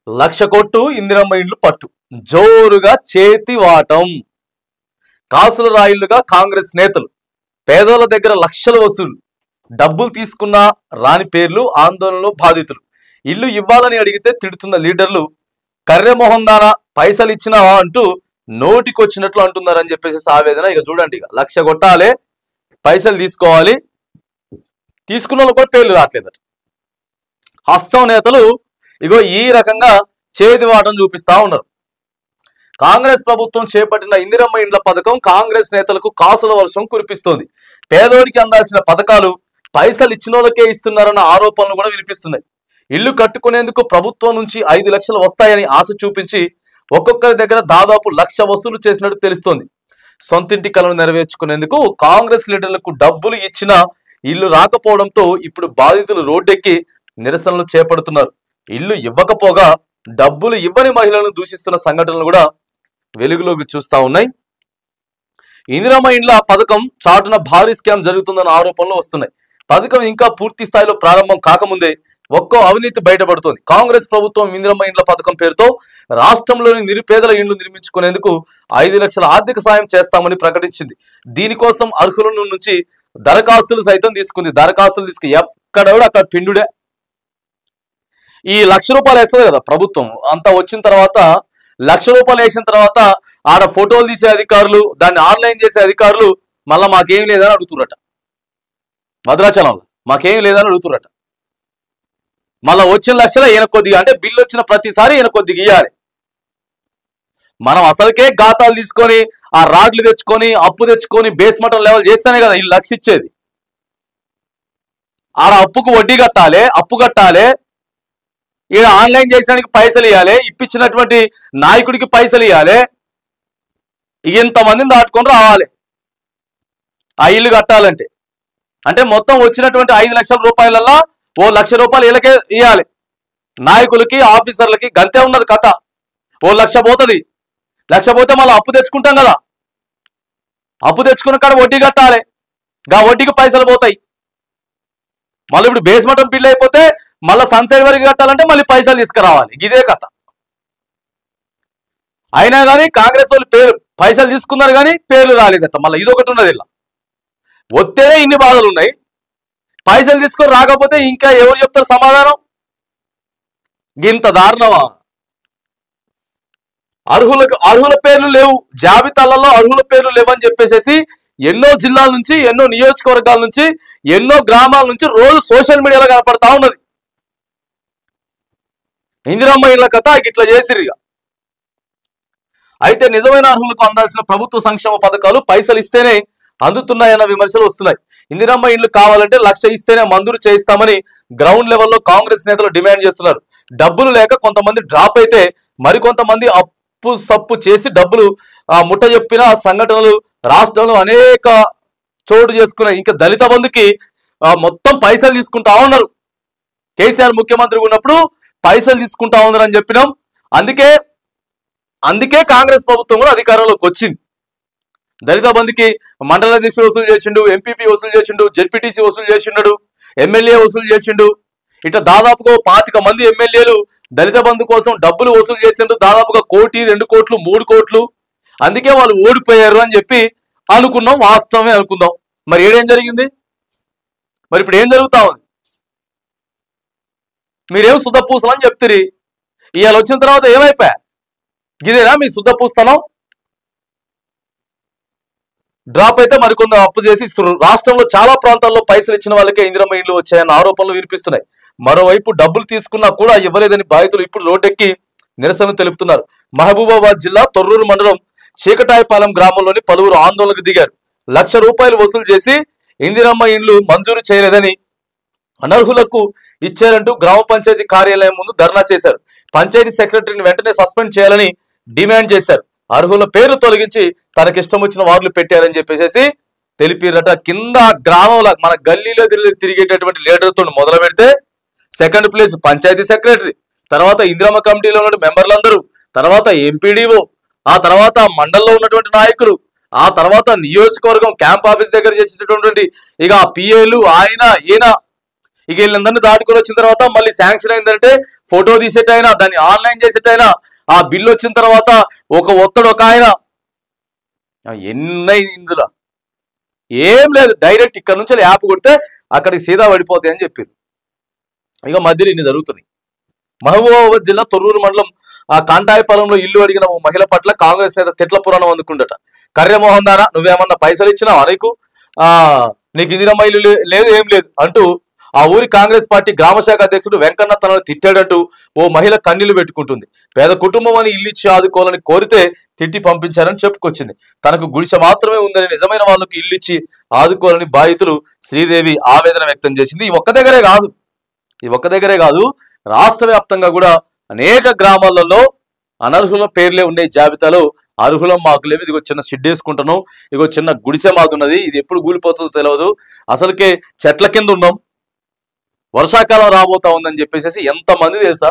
లక్ష కొట్టు ఇందిరమ్మ ఇండ్లు పట్టు జోరుగా చేతి వాటం కాసుల రాయిళ్లుగా కాంగ్రెస్ నేతలు పేదోళ్ల దగ్గర లక్షల వసూలు డబ్బులు తీసుకున్న రాని పేర్లు ఆందోళనలో బాధితులు ఇల్లు ఇవ్వాలని అడిగితే తిడుతున్న లీడర్లు కర్రెమొహం దానా పైసలు ఇచ్చినావా అంటూ నోటికొచ్చినట్లు అంటున్నారని చెప్పేసి ఆవేదన. ఇక చూడండి, ఇక లక్ష కొట్టాలి, పైసలు తీసుకోవాలి, తీసుకున్న వాళ్ళు కూడా పేర్లు రావట్లేదట. హస్తం నేతలు ఇగో ఈ రకంగా చేతి వాటం చూపిస్తా ఉన్నారు. కాంగ్రెస్ ప్రభుత్వం చేపట్టిన ఇందిరమ్మ ఇండ్ల పథకం కాంగ్రెస్ నేతలకు కాసుల వర్షం కురిపిస్తోంది. పేదోడికి అందాల్సిన పథకాలు పైసలు ఇచ్చిన వాళ్ళకే ఇస్తున్నారన్న ఆరోపణలు కూడా వినిపిస్తున్నాయి. ఇల్లు కట్టుకునేందుకు ప్రభుత్వం నుంచి 5 లక్షలు వస్తాయని ఆశ చూపించి ఒక్కొక్కరి దగ్గర దాదాపు 1 లక్ష వసూలు చేసినట్టు తెలుస్తోంది. సొంతింటి కలను నెరవేర్చుకునేందుకు కాంగ్రెస్ లీడర్లకు డబ్బులు ఇచ్చినా ఇల్లు రాకపోవడంతో ఇప్పుడు బాధితులు రోడ్డెక్కి నిరసనలు చేపడుతున్నారు. ఇల్లు ఇవ్వకపోగా డబ్బులు ఇవ్వని మహిళలను దూషిస్తున్న సంఘటనలు కూడా వెలుగులోకి చూస్తా ఉన్నాయి. ఇందిరమ్మ ఇండ్ల పథకం చాటున భారీ స్కామ్ జరుగుతుందన్న ఆరోపణలు వస్తున్నాయి. పథకం ఇంకా పూర్తి స్థాయిలో ప్రారంభం కాకముందే ఒక్కో అవినీతి బయటపడుతోంది. కాంగ్రెస్ ప్రభుత్వం ఇందిరమ్మ ఇండ్ల పథకం పేరుతో రాష్ట్రంలోని నిరుపేదల ఇండ్లు నిర్మించుకునేందుకు 5 లక్షల ఆర్థిక సాయం చేస్తామని ప్రకటించింది. దీనికోసం అర్హుల నుంచి దరఖాస్తులు సైతం తీసుకుంది. దరఖాస్తులు ఎక్కడ కూడా అక్కడ పిండుడే. ఈ 1 లక్ష రూపాయలు వేస్తుంది కదా ప్రభుత్వం, అంతా వచ్చిన తర్వాత 1 లక్ష రూపాయలు వేసిన తర్వాత ఆడ ఫోటోలు తీసే అధికారులు, దాన్ని ఆన్లైన్ చేసే అధికారులు మళ్ళీ మాకేం లేదని అడుగుతురట. భద్రాచలంలో మాకేం లేదని అడుగుతురట. మళ్ళీ వచ్చిన 1 లక్షల ఈయన కొద్దిగా, అంటే బిల్లు వచ్చిన ప్రతిసారి ఈయన కొద్దిగా ఇయ్యాలి. మనం అసలుకే గాతాలు తీసుకొని ఆ రాడ్లు తెచ్చుకొని అప్పు తెచ్చుకొని బేస్మెంట్ లెవెల్ చేస్తేనే కదా ఈ 1 లక్ష ఇచ్చేది. ఆడ అప్పుకు వడ్డీ కట్టాలి, అప్పు కట్టాలి, ఈడ ఆన్లైన్ చేసడానికి పైసలు ఇవ్వాలి, ఇప్పించినటువంటి నాయకుడికి పైసలు ఇవ్వాలి, ఇంతమందిని దాటుకొని రావాలి ఆ ఇల్లు కట్టాలంటే. అంటే మొత్తం వచ్చినటువంటి 5 లక్షల రూపాయలల్లో 1 లక్ష రూపాయలు వీళ్ళకే ఇవ్వాలి, నాయకులకి ఆఫీసర్లకి. గంతే ఉన్నది కథ. 1 లక్ష పోతుంది. 1 లక్ష పోతే మళ్ళీ అప్పు తెచ్చుకుంటాం కదా, అప్పు తెచ్చుకున్న కాడ వడ్డీ కట్టాలి, గా వడ్డీకి పైసలు పోతాయి. మళ్ళీ ఇప్పుడు బేస్మెంట్ బిల్ అయిపోతే మళ్ళీ సన్సైడ్ వరకు కట్టాలంటే మళ్ళీ పైసలు తీసుకురావాలి. ఇదే కథ. అయినా కానీ కాంగ్రెస్ వాళ్ళు పైసలు తీసుకున్నారు కానీ పేర్లు రాలేదట. మళ్ళీ ఇదొకటి ఉన్నది. ఇలా వస్తేనే ఇన్ని బాధలు ఉన్నాయి, పైసలు తీసుకొని రాకపోతే ఇంకా ఎవరు చెప్తారు సమాధానం? ఇంత దారుణమా? అర్హుల పేర్లు లేవు, జాబితాలలో అర్హుల పేర్లు లేవని చెప్పేసి ఎన్నో జిల్లాల నుంచి, ఎన్నో నియోజకవర్గాల నుంచి, ఎన్నో గ్రామాల నుంచి రోజు సోషల్ మీడియాలో కనపడతా ఉన్నది. ఇందిరమ్మ ఇళ్ల కథ ఇట్లా చేసిరిగా. అయితే నిజమైన అర్హులకు అందాల్సిన ప్రభుత్వ సంక్షేమ పథకాలు పైసలు ఇస్తేనే అందుతున్నాయన్న విమర్శలు వస్తున్నాయి. ఇందిరమ్మ ఇండ్లు కావాలంటే 1 లక్ష ఇస్తేనే మంజూరు చేయిస్తామని గ్రౌండ్ లెవెల్లో కాంగ్రెస్ నేతలు డిమాండ్ చేస్తున్నారు. డబ్బులు లేక కొంతమంది డ్రాప్ అయితే మరికొంతమంది అప్పు సప్పు చేసి డబ్బులు ముట్ట చెప్పిన సంఘటనలు రాష్ట్రంలో అనేక చోటు చేసుకున్నాయి. ఇంకా దళిత బంధుకి మొత్తం పైసలు తీసుకుంటా ఉన్నారు. కేసీఆర్ ముఖ్యమంత్రిగా ఉన్నప్పుడు పైసలు తీసుకుంటా ఉన్నారని చెప్పినాం. అందుకే కాంగ్రెస్ ప్రభుత్వం కూడా అధికారంలోకి వచ్చింది. దళిత బంధుకి మండల అధ్యక్షుడు వసూలు చేసిండు, ఎంపీపీ వసూలు చేసిండు, జెడ్పీటీసీ వసూలు చేసిండు, ఎమ్మెల్యే వసూలు చేసిండు. ఇట్లా దాదాపుగా 25 మంది ఎమ్మెల్యేలు దళిత బంధు కోసం డబ్బులు వసూలు చేసిండు. దాదాపుగా 1 కోటి, 2 కోట్లు, 3 కోట్లు. అందుకే వాళ్ళు ఓడిపోయారు అని చెప్పి అనుకున్నాం. వాస్తవమే అనుకుందాం. మరి ఏడేం జరిగింది? మరి ఇప్పుడు ఏం జరుగుతా ఉంది? మీరేం శుద్ధ పూసలు అని చెప్తారు, ఇవాళ వచ్చిన తర్వాత ఏమైపోయా? ఇదేనా మీ శుద్ధ పూస్తనం? డ్రాప్ అయితే మరికొంత అప్పు చేసి ఇస్తున్నారు. రాష్ట్రంలో చాలా ప్రాంతాల్లో పైసలు ఇచ్చిన వాళ్ళకే ఇందిరమ్మ ఇండ్లు వచ్చాయన్న ఆరోపణలు వినిపిస్తున్నాయి. మరోవైపు డబ్బులు తీసుకున్నా కూడా ఇవ్వలేదని బాధితులు ఇప్పుడు రోడ్డెక్కి నిరసన తెలుపుతున్నారు. మహబూబాబాద్ జిల్లా తొర్రూరు మండలం చీకటాయపాలెం గ్రామంలోని పలువురు ఆందోళనకు దిగారు. 1 లక్ష రూపాయలు వసూలు చేసి ఇందిరమ్మ ఇండ్లు మంజూరు చేయలేదని, అనర్హులకు ఇచ్చారంటూ గ్రామ పంచాయతీ కార్యాలయం ముందు ధర్నా చేశారు. పంచాయతీ సెక్రటరీని వెంటనే సస్పెండ్ చేయాలని డిమాండ్ చేశారు. అర్హుల పేరు తొలగించి తనకిష్టం వచ్చిన వార్డులు పెట్టారని చెప్పేసి తెలిపిరట. కింద గ్రామంలో మన గల్లీలో తిరిగేటటువంటి లీడర్తో మొదలు పెడితే సెకండ్ ప్లేస్ పంచాయతీ సెక్రటరీ, తర్వాత ఇందిరమ్మ కమిటీలో ఉన్న మెంబర్లందరూ, తర్వాత ఎంపీడీఓ, ఆ తర్వాత మండలంలో ఉన్నటువంటి నాయకులు, ఆ తర్వాత నియోజకవర్గం క్యాంప్ ఆఫీస్ దగ్గర చేసేటటువంటి ఇక పిఏలు, ఈయన ఇక వీళ్ళందరినీ దాటుకొని వచ్చిన తర్వాత మళ్ళీ శాంక్షన్ అయిందంటే ఫోటో తీసేటైనా దాన్ని ఆన్లైన్ చేసేటైనా ఆ బిల్లు వచ్చిన తర్వాత ఒక ఒత్తిడి ఒక ఆయన ఎన్నై ఇందులో ఏం లేదు, డైరెక్ట్ ఇక్కడ నుంచి యాప్ కొడితే అక్కడికి సీదా పడిపోతాయి అని చెప్పారు. ఇక మధ్యలో ఇన్ని జరుగుతున్నాయి. మహబూబాబాద్ జిల్లా తొర్రూరు మండలం ఆ కాంటాయపాలెంలో ఇల్లు అడిగిన ఓ మహిళ పట్ల కాంగ్రెస్ నేత తిట్ల పురాణం అందుకుందట. కర్రెమోహన్ దానా నువ్వేమన్నా పైసలు ఇచ్చినావా, నీకు ఇందిరమ్మ ఇల్లు లేదు ఏం లేదు అంటూ ఆ ఊరి కాంగ్రెస్ పార్టీ గ్రామశాఖ అధ్యక్షుడు వెంకన్న తనను తిట్టాడంటూ ఓ మహిళ కన్నీళ్లు పెట్టుకుంటుంది. పేద కుటుంబం అని ఇల్లు ఇచ్చి ఆదుకోవాలని కోరితే తిట్టి పంపించారని చెప్పుకొచ్చింది. తనకు గుడిసె మాత్రమే ఉందని నిజమైన వాళ్ళకు ఇల్లు ఇచ్చి ఆదుకోవాలని బాధితులు శ్రీదేవి ఆవేదన వ్యక్తం చేసింది. ఈ ఒక్క దగ్గరే కాదు రాష్ట్ర వ్యాప్తంగా కూడా అనేక గ్రామాలలో అనర్హుల పేర్లే ఉన్నాయి జాబితాలో. అర్హులం మాకు లేవు, ఇదిగో చిన్న షెడ్ వేసుకుంటున్నాం, ఇగో చిన్న గుడిసె మాకున్నది, ఇది ఎప్పుడు కూలిపోతుందో తెలియదు, అసలుకే చెట్ల కింద ఉన్నాం, వర్షాకాలం రాబోతా ఉందని చెప్పేసి ఎంతమంది తెలుసా